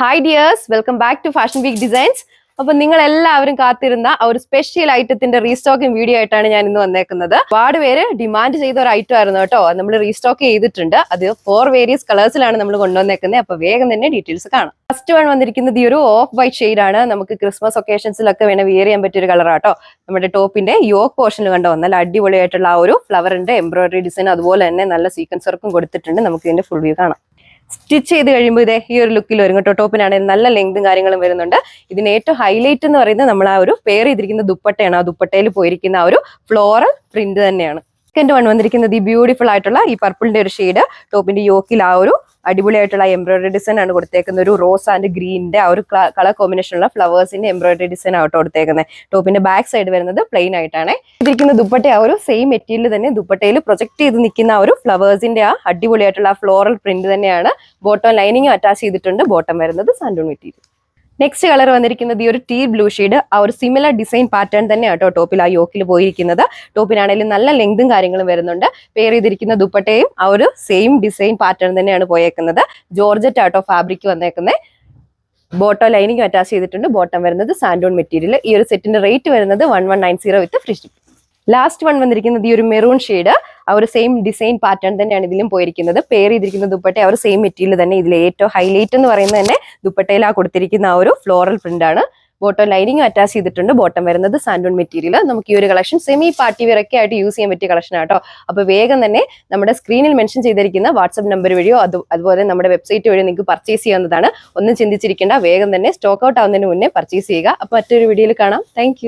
Hi dears, welcome back to fashion week designs. അപ്പൊ നിങ്ങൾ എല്ലാവരും കാത്തിരുന്ന ആ ഒരു സ്പെഷ്യൽ ഐറ്റത്തിന്റെ റീസ്റ്റോക്കിംഗ് വീഡിയോ ആയിട്ടാണ് ഞാൻ ഇന്ന് വന്നേക്കുന്നത്. ഒരുപാട് പേര് ഡിമാൻഡ് ചെയ്ത ഒരു ഐറ്റം ആയിരുന്നു കേട്ടോ. നമ്മൾ റീസ്റ്റോക്ക് ചെയ്തിട്ടുണ്ട്. അത് 4 വേരിയസ് കളേഴ്സിലാണ് നമ്മൾ കൊണ്ടുവന്നേക്കുന്നത്. അപ്പൊ വേഗം തന്നെ ഡീറ്റെയിൽസ് കാണാം. ഫസ്റ്റ് വൺ വന്നിരിക്കുന്നത് ഈ ഒരു ഓഫ് വൈറ്റ് ഷെയ്ഡ് ആണ്. നമുക്ക് ക്രിസ്മസ് ഒക്കേഷൻസിലൊക്കെ വേണം വിയർ ചെയ്യാൻ പറ്റിയ ഒരു കളറാട്ടോ. നമ്മുടെ ടോപ്പിന്റെ യോക്ക് പോർഷനിൽ കണ്ടോ നല്ല അടിപൊളിയായിട്ടുള്ള ആ ഒരു ഫ്ലവറിന്റെ എംബ്രോയിഡറി ഡിസൈൻ, അതുപോലെ തന്നെ നല്ല സീക്വൻസ് വർക്കും കൊടുത്തിട്ടുണ്ട്. നമുക്ക് ഇതിന്റെ ഫുൾ വ്യൂ കാണാം. സ്റ്റിച്ച് ചെയ്ത് കഴിയുമ്പോൾ ഇതേ ഈ ഒരു ലുക്കിൽ വരും കേട്ടോ. ടോപ്പിനാണെങ്കിൽ നല്ല ലെങ്തും കാര്യങ്ങളും വരുന്നുണ്ട്. ഇതിന് ഏറ്റവും ഹൈലൈറ്റ് എന്ന് പറയുന്നത് നമ്മൾ ആ ഒരു പെയർ ചെയ്തിരിക്കുന്ന ദുപ്പട്ടയാണ്. ആ ദുപ്പട്ടയിൽ പോയിരിക്കുന്ന ആ ഒരു ഫ്ലോറൽ പ്രിന്റ് തന്നെയാണ്. സെക്കൻഡ് വൺ വന്നിരിക്കുന്നത് ഈ ബ്യൂട്ടിഫുൾ ആയിട്ടുള്ള ഈ പർപ്പിളിന്റെ ഒരു ഷെയ്ഡ്. ടോപ്പിന്റെ യോക്കിൽ ആ ഒരു അടിപൊളിയായിട്ടുള്ള എംബ്രോയിഡറി ഡിസൈൻ ആണ് കൊടുത്തേക്കുന്നത്. ഒരു റോസ് ആൻഡ് ഗ്രീനിന്റെ ആ ഒരു കളർ കോമ്പിനേഷനുള്ള ഫ്ലവേഴ്സിന്റെ എംബ്രോയിഡറി ഡിസൈൻ ആട്ടോ കൊടുത്തേക്കുന്നത്. ടോപ്പിന്റെ ബാക്ക് സൈഡ് വരുന്നത് പ്ലെയിൻ ആയിട്ടാണ്. ഇതിരിക്കുന്ന ദുപ്പട്ട ആ ഒരു സെയിം മെറ്റീരിയൽ തന്നെ ദുപ്പട്ടയിൽ പ്രൊജക്ട് ചെയ്ത് നിൽക്കുന്ന ആ ഒരു ഫ്ലവേഴ്സിന്റെ ആ അടിപൊളിയായിട്ടുള്ള ഫ്ലോറൽ പ്രിന്റ് തന്നെയാണ്. ബോട്ടം ലൈനിങ് അറ്റാച്ച് ചെയ്തിട്ടുണ്ട്. ബോട്ടം വരുന്നത് സാൻഡൂൺ മെറ്റീരിയൽ. നെക്സ്റ്റ് കളർ വന്നിരിക്കുന്നത് ഈ ഒരു ടീ ബ്ലൂ ഷെയ്ഡ്. ആ ഒരു സിമിലർ ഡിസൈൻ പാറ്റേൺ തന്നെയാണ് കേട്ടോ ടോപ്പിൽ ആ യോക്കിൽ പോയിരിക്കുന്നത്. ടോപ്പിനാണെങ്കിലും നല്ല ലെങ്തും കാര്യങ്ങളും വരുന്നുണ്ട്. പെയർ ചെയ്തിരിക്കുന്ന ദുപ്പട്ടയും ആ ഒരു സെയിം ഡിസൈൻ പാറ്റേൺ തന്നെയാണ് പോയേക്കുന്നത്. ജോർജറ്റ് ആട്ടോ ഫാബ്രിക് വന്നേക്കുന്നത്. ബോട്ടം ലൈനിങ് അറ്റാച്ച് ചെയ്തിട്ടുണ്ട്. ബോട്ടം വരുന്നത് സാൻഡൂൺ മെറ്റീരിയൽ. ഈ ഒരു സെറ്റിന്റെ റേറ്റ് വരുന്നത് 1190 വിത്ത് ഫ്രീ ഷിപ്പിംഗ്. ലാസ്റ്റ് വൺ വന്നിരിക്കുന്നത് ഈ ഒരു മെറൂൺ ഷെയ്ഡ്. ആ ഒരു സെയിം ഡിസൈൻ പാറ്റേൺ തന്നെയാണ് ഇതിലും പോയിരിക്കുന്നത്. പെയർ ചെയ്തിരിക്കുന്ന ദുപ്പട്ട ആ ഒരു സെയിം മെറ്റീരിയൽ തന്നെ. ഇതിൽ ഏറ്റവും ഹൈലൈറ്റ് എന്ന് പറയുന്നത് തന്നെ ദുപ്പട്ടയിൽ ആ കൊടുത്തിരിക്കുന്ന ആ ഒരു ഫ്ലോറൽ പ്രിന്റ് ആണ്. ബോട്ടം ലൈനിങ് അറ്റാച്ച് ചെയ്തിട്ടുണ്ട്. ബോട്ടം വരുന്നത് സാൻഡൂൺ മെറ്റീരിയൽ. നമുക്ക് ഈ ഒരു കളക്ഷൻ സെമി പാർട്ടി വെയർ ഒക്കെ ആയിട്ട് യൂസ് ചെയ്യാൻ പറ്റിയ കളക്ഷൻ ആട്ടോ. അപ്പോൾ വേഗം തന്നെ നമ്മുടെ സ്ക്രീനിൽ മെൻഷൻ ചെയ്തിരിക്കുന്ന വാട്സ്ആപ്പ് നമ്പർ വഴിയോ അതുപോലെ നമ്മുടെ വെബ്സൈറ്റ് വഴിയോ നിങ്ങൾക്ക് പർച്ചേസ് ചെയ്യാവുന്നതാണ്. ഒന്നും ചിന്തിച്ചിരിക്കേണ്ട, വേഗം തന്നെ സ്റ്റോക്ക് ഔട്ട് ആവുന്നതിന് മുന്നേ പർച്ചേസ് ചെയ്യുക. അപ്പോൾ മറ്റൊരു വീഡിയോയിൽ കാണാം. താങ്ക്